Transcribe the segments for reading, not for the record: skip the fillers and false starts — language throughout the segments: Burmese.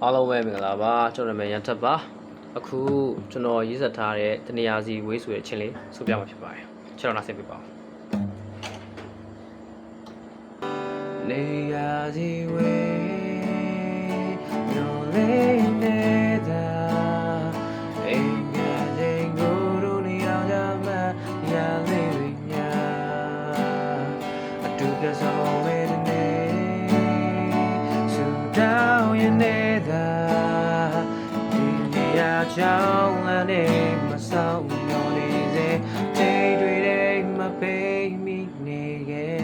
အားလုံးပဲမင်္ဂလာပါကျွန်တော်နာမည်ရန်ထက်ပါအခုကျွန်တော်ရေးဆက်ထားတဲ့တနေရာစီဝေးဆိုတဲ့အချင်းလေးဆိုပြမှာဖြစ်ပါတယ်ကျွန်တော်နားဆင်ပြပါဦးနေရာစီဝေးညိုလေးနေတာအိမ်ငါတဲ့ကိုတို့နေအောင်ကြမှာရာလေးတွေညာအတူကစားဝေးနေဆူတောင်းရနေတာကြောင်းလည်းမဆောင်မျောနေစေတိတ်တွေတဲ့မပေးမိနေခဲ့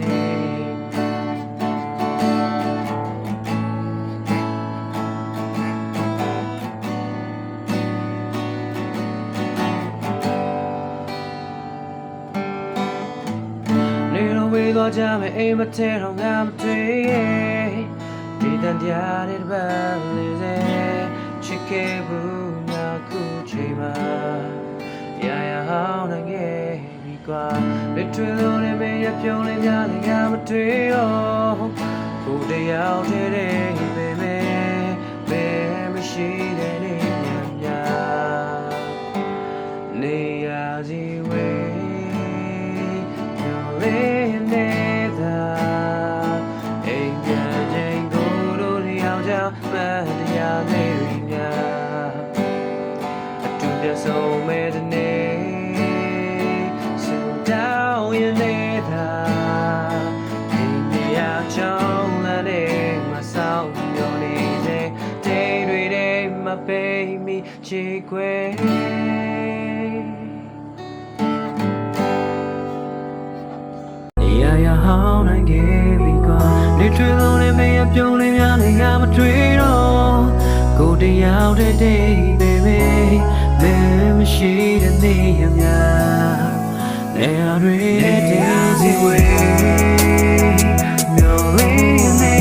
နေတော့ဝေးတော့ကြမယ်အိမ်မထဲတော့ငါမတွေ့ဒီတန်တရားတဲ့ဘာလေးစေချစ်ခဲ့ဘူးခုချိန်မှာရာရာဟောင်းနိုင်ခဲ့ပြီကွာလက်ထွေလို့လည်းမရပြုံးလည်းများလည်းငါမတွေ့တော့ကိုတယောက်တည်းတည်းပဲဘယ်မရှိတဲ့နေညာနေရာစီဝေးညလေးနေတာအိမ်ပြန်ချိန်ကိုတို့လျောက်ကြောင်းမတရားလေးညာso many days so down in there in the out letting myself your knees day to day my baby chick way yeah yeah how I gave me gone literally only me up your name I'm a tree go day out the day babyမရှိတဲ့နေရများနေရတွေတည်းစီဝေးမျိုးလေးနေ